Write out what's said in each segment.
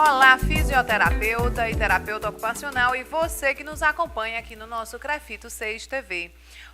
Olá, fisioterapeuta e terapeuta ocupacional e você que nos acompanha aqui no nosso Crefito 6 TV.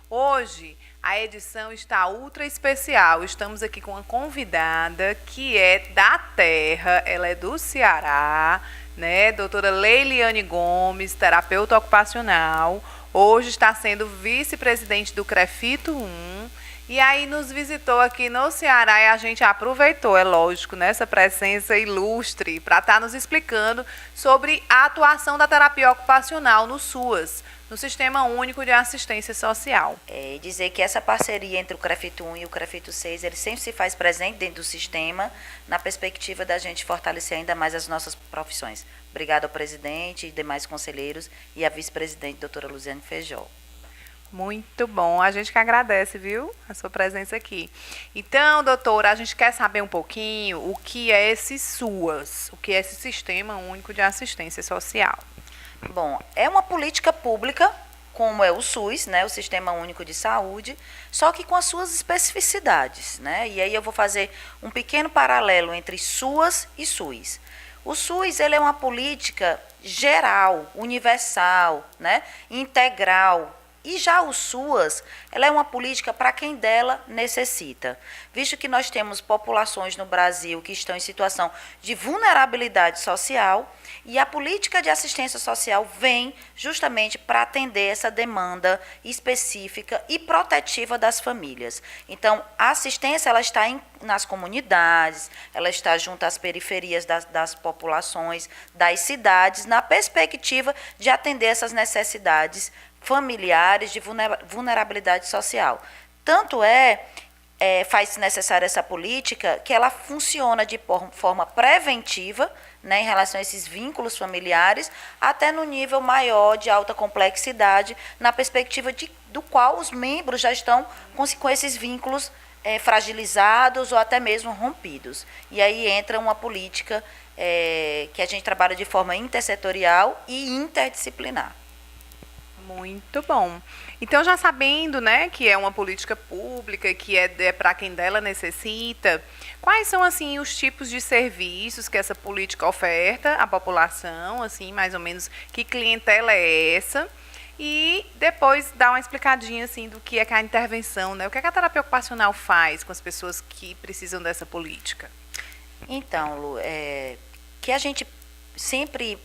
Hoje a edição está ultra especial. Estamos aqui com uma convidada que é da terra, ela é do Ceará, né? Doutora Leiliane Gomes, terapeuta ocupacional. Hoje está sendo vice-presidente do Crefito 1. E aí nos visitou aqui no Ceará e a gente aproveitou, é lógico, nessa presença ilustre para estar nos explicando sobre a atuação da terapia ocupacional no SUAS, no Sistema Único de Assistência Social. Dizer que essa parceria entre o Crefito 1 e o Crefito 6, ele sempre se faz presente dentro do sistema, na perspectiva da gente fortalecer ainda mais as nossas profissões. Obrigada ao presidente e demais conselheiros e à vice-presidente, doutora Luziane Feijó. Muito bom, a gente que agradece, viu, a sua presença aqui. Então, doutora, a gente quer saber um pouquinho o que é esse SUAS, o que é esse Sistema Único de Assistência Social. Bom, é uma política pública, como é o SUS, né, o Sistema Único de Saúde, só que com as suas especificidades, né? E aí eu vou fazer um pequeno paralelo entre SUAS e SUS. O SUS, ele é uma política geral, universal, né, integral. E já o SUAS, ela é uma política para quem dela necessita. Visto que nós temos populações no Brasil que estão em situação de vulnerabilidade social, e a política de assistência social vem justamente para atender essa demanda específica e protetiva das famílias. Então, a assistência ela está nas comunidades, ela está junto às periferias das populações, das cidades, na perspectiva de atender essas necessidades familiares de vulnerabilidade social. Tanto faz-se necessária essa política que ela funciona de forma preventiva, né, em relação a esses vínculos familiares, até no nível maior de alta complexidade, na perspectiva do qual os membros já estão com esses vínculos fragilizados ou até mesmo rompidos. E aí entra uma política que a gente trabalha de forma intersetorial e interdisciplinar. Muito bom. Então, já sabendo, né, que é uma política pública, que é para quem dela necessita, quais são, assim, os tipos de serviços que essa política oferta à população, assim, mais ou menos, que clientela é essa? E depois dar uma explicadinha, assim, do que é a intervenção, né? O que a terapia ocupacional faz com as pessoas que precisam dessa política? Então, Lu, que a gente sempre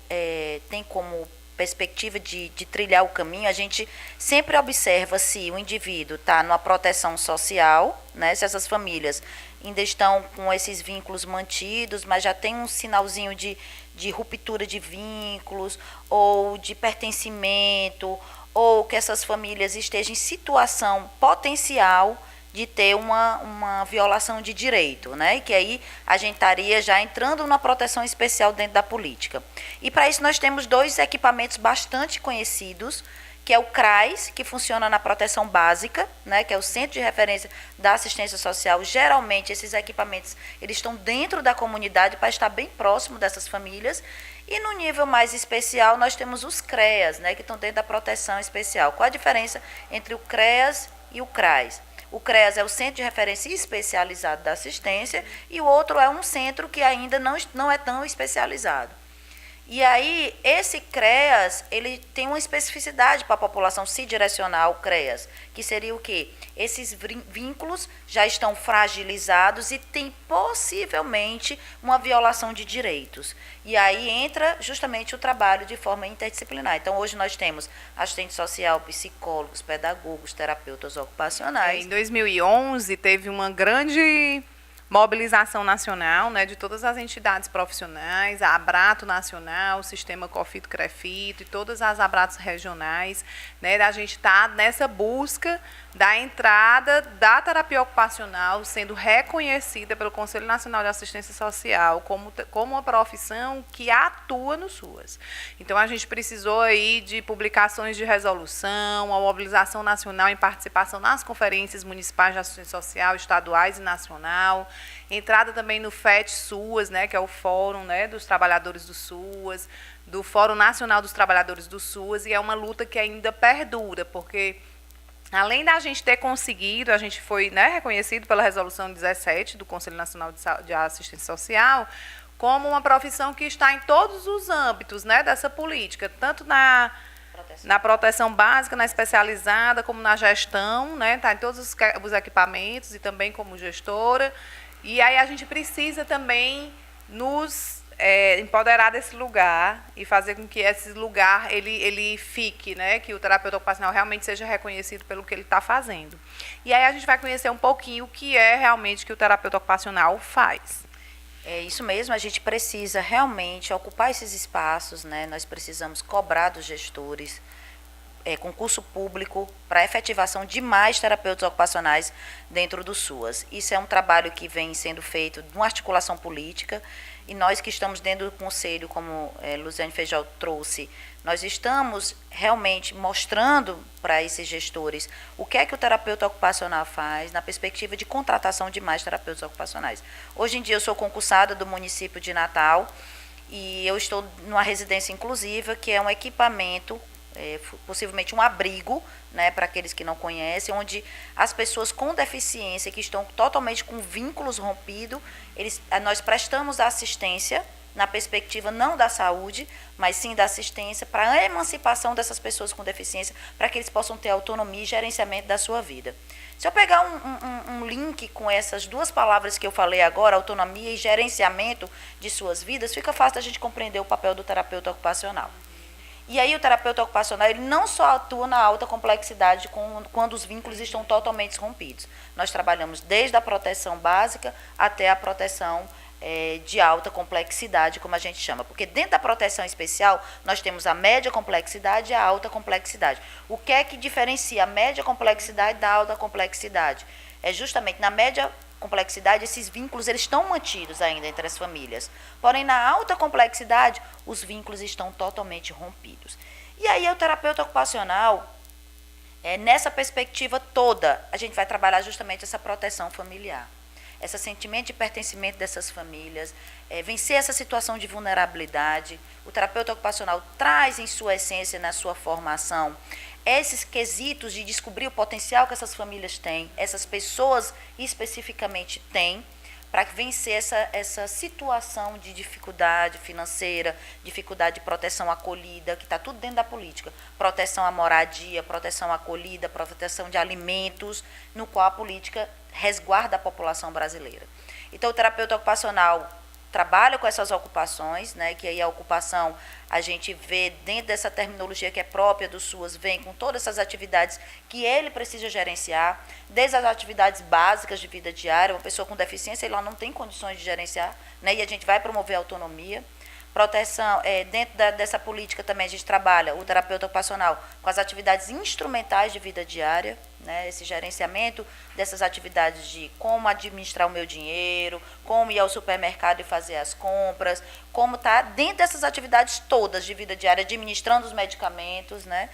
tem como perspectiva de trilhar o caminho, a gente sempre observa se o indivíduo está numa proteção social, né, se essas famílias ainda estão com esses vínculos mantidos, mas já tem um sinalzinho de ruptura de vínculos, ou de pertencimento, ou que essas famílias estejam em situação potencial de ter uma violação de direito, né? E que aí a gente estaria já entrando numa proteção especial dentro da política. E para isso nós temos dois equipamentos bastante conhecidos, que é o CRAS, que funciona na proteção básica, né? Que é o Centro de Referência da Assistência Social. Geralmente esses equipamentos eles estão dentro da comunidade para estar bem próximo dessas famílias. E no nível mais especial nós temos os CREAS, né? Que estão dentro da proteção especial. Qual a diferença entre o CREAS e o CRAS? O CREAS é o Centro de Referência Especializado da Assistência e o outro é um centro que ainda não é tão especializado. E aí, esse CREAS, ele tem uma especificidade para a população se direcionar ao CREAS, que seria o quê? Esses vínculos já estão fragilizados e tem possivelmente uma violação de direitos. E aí entra justamente o trabalho de forma interdisciplinar. Então, hoje nós temos assistente social, psicólogos, pedagogos, terapeutas ocupacionais. Em 2011, teve uma grande mobilização nacional, né, de todas as entidades profissionais, a Abrato Nacional, o Sistema COFITO-CREFITO e todas as Abratos regionais, né, a gente está nessa busca da entrada da terapia ocupacional sendo reconhecida pelo Conselho Nacional de Assistência Social como uma profissão que atua no SUAS. Então, a gente precisou aí de publicações de resolução, uma mobilização nacional em participação nas conferências municipais de assistência social, estaduais e nacional, entrada também no FET-SUAS, né, que é o Fórum, né, dos Trabalhadores do SUAS, do Fórum Nacional dos Trabalhadores do SUAS, e é uma luta que ainda perdura, porque além da gente ter conseguido, a gente foi, né, reconhecido pela Resolução 17 do Conselho Nacional de Assistência Social como uma profissão que está em todos os âmbitos, né, dessa política, tanto na proteção básica, na especializada, como na gestão, né, está em todos os equipamentos e também como gestora. E aí a gente precisa também nos empoderar desse lugar e fazer com que esse lugar ele fique, né, que o terapeuta ocupacional realmente seja reconhecido pelo que ele está fazendo. E aí a gente vai conhecer um pouquinho o que é realmente que o terapeuta ocupacional faz. É isso mesmo, a gente precisa realmente ocupar esses espaços, né? Nós precisamos cobrar dos gestores, concurso público para efetivação de mais terapeutas ocupacionais dentro do SUAS. Isso é um trabalho que vem sendo feito de uma articulação política, e nós que estamos dentro do conselho, como Luziane Feijó trouxe, nós estamos realmente mostrando para esses gestores o que é que o terapeuta ocupacional faz na perspectiva de contratação de mais terapeutas ocupacionais. Hoje em dia eu sou concursada do município de Natal e eu estou numa residência inclusiva, que é um equipamento, possivelmente um abrigo, né, para aqueles que não conhecem, onde as pessoas com deficiência, que estão totalmente com vínculos rompidos, nós prestamos assistência na perspectiva não da saúde, mas sim da assistência para a emancipação dessas pessoas com deficiência, para que eles possam ter autonomia e gerenciamento da sua vida. Se eu pegar um link com essas duas palavras que eu falei agora, autonomia e gerenciamento de suas vidas, fica fácil da gente compreender o papel do terapeuta ocupacional. E aí o terapeuta ocupacional, ele não só atua na alta complexidade quando os vínculos estão totalmente rompidos. Nós trabalhamos desde a proteção básica até a proteção de alta complexidade, como a gente chama. Porque dentro da proteção especial, nós temos a média complexidade e a alta complexidade. O que é que diferencia a média complexidade da alta complexidade? É justamente na média complexidade, esses vínculos eles estão mantidos ainda entre as famílias. Porém, na alta complexidade, os vínculos estão totalmente rompidos. E aí, o terapeuta ocupacional, nessa perspectiva toda, a gente vai trabalhar justamente essa proteção familiar. Esse sentimento de pertencimento dessas famílias, vencer essa situação de vulnerabilidade. O terapeuta ocupacional traz em sua essência, na sua formação, esses quesitos de descobrir o potencial que essas famílias têm, essas pessoas especificamente têm, para vencer essa situação de dificuldade financeira, dificuldade de proteção acolhida, que está tudo dentro da política. Proteção à moradia, proteção à acolhida, proteção de alimentos, no qual a política resguarda a população brasileira. Então, o terapeuta ocupacional trabalha com essas ocupações, né, que aí a ocupação a gente vê dentro dessa terminologia que é própria do SUAS, vem com todas essas atividades que ele precisa gerenciar, desde as atividades básicas de vida diária. Uma pessoa com deficiência ela não tem condições de gerenciar, né, e a gente vai promover a autonomia. Proteção, dentro dessa política também a gente trabalha, o terapeuta ocupacional, com as atividades instrumentais de vida diária, né, esse gerenciamento dessas atividades de como administrar o meu dinheiro, como ir ao supermercado e fazer as compras, como está dentro dessas atividades todas de vida diária, administrando os medicamentos, né,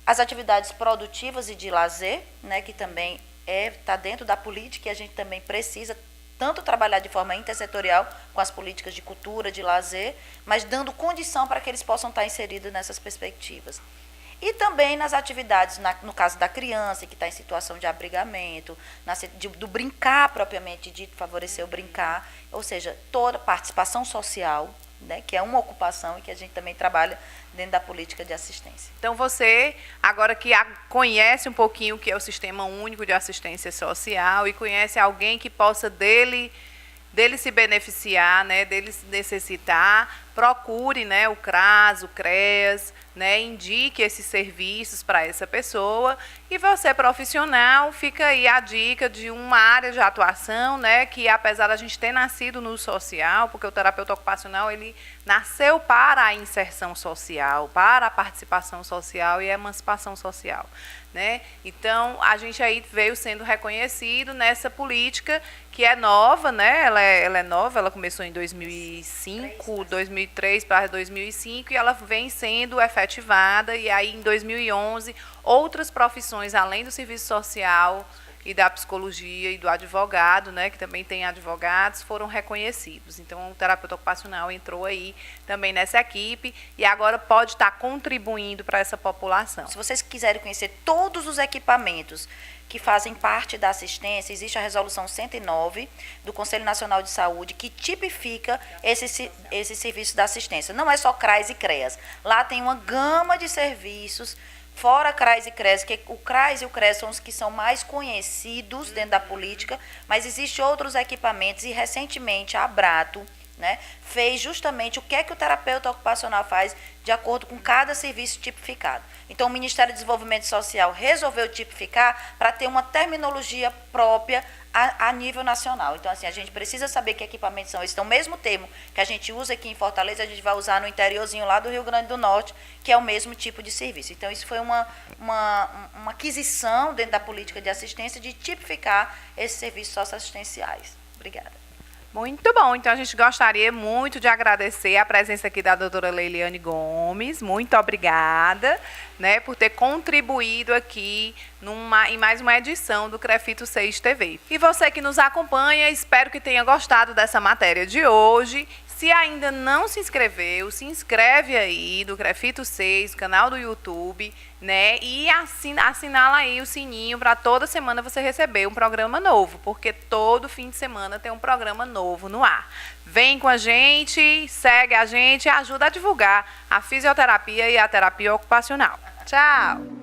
as atividades produtivas e de lazer, né, que também está dentro da política e a gente também precisa tanto trabalhar de forma intersetorial com as políticas de cultura, de lazer, mas dando condição para que eles possam estar inseridos nessas perspectivas. E também nas atividades, no caso da criança, que está em situação de abrigamento, do brincar propriamente dito, favorecer o brincar, ou seja, toda participação social, né, que é uma ocupação e que a gente também trabalha dentro da política de assistência. Então, você, agora que conhece um pouquinho o que é o Sistema Único de Assistência Social e conhece alguém que possa dele se beneficiar, né, dele se necessitar, procure, né, o CRAS, o CREAS, né, indique esses serviços para essa pessoa. E você, profissional, fica aí a dica de uma área de atuação, né, que apesar da gente ter nascido no social, porque o terapeuta ocupacional ele nasceu para a inserção social, para a participação social e a emancipação social, né? Então, a gente aí veio sendo reconhecido nessa política que é nova, né? Ela é nova, ela começou em 2005, 2003 para 2005 e ela vem sendo efetivada. E aí, em 2011, outras profissões, além do serviço social, e da psicologia e do advogado, né, que também tem advogados, foram reconhecidos. Então, o terapeuta ocupacional entrou aí também nessa equipe e agora pode estar contribuindo para essa população. Se vocês quiserem conhecer todos os equipamentos que fazem parte da assistência, existe a resolução 109 do Conselho Nacional de Saúde que tipifica esse serviço da assistência. Não é só CRAS e CREAS. Lá tem uma gama de serviços, fora CRAS e CREAS, que o CRAS e o CREAS são os que são mais conhecidos dentro da política, mas existem outros equipamentos e recentemente a Abrato, né, fez justamente o que é que o terapeuta ocupacional faz de acordo com cada serviço tipificado. Então, o Ministério do Desenvolvimento Social resolveu tipificar para ter uma terminologia própria a nível nacional. Então, assim, a gente precisa saber que equipamentos são esses. Então, o mesmo termo que a gente usa aqui em Fortaleza, a gente vai usar no interiorzinho lá do Rio Grande do Norte, que é o mesmo tipo de serviço. Então, isso foi uma aquisição dentro da política de assistência de tipificar esses serviços socioassistenciais. Obrigada. Muito bom, então a gente gostaria muito de agradecer a presença aqui da doutora Leiliane Gomes, muito obrigada, né, por ter contribuído aqui em mais uma edição do Crefito 6 TV. E você que nos acompanha, espero que tenha gostado dessa matéria de hoje. Se ainda não se inscreveu, se inscreve aí do Crefito 6, canal do YouTube, né? E assinala aí o sininho para toda semana você receber um programa novo, porque todo fim de semana tem um programa novo no ar. Vem com a gente, segue a gente e ajuda a divulgar a fisioterapia e a terapia ocupacional. Tchau!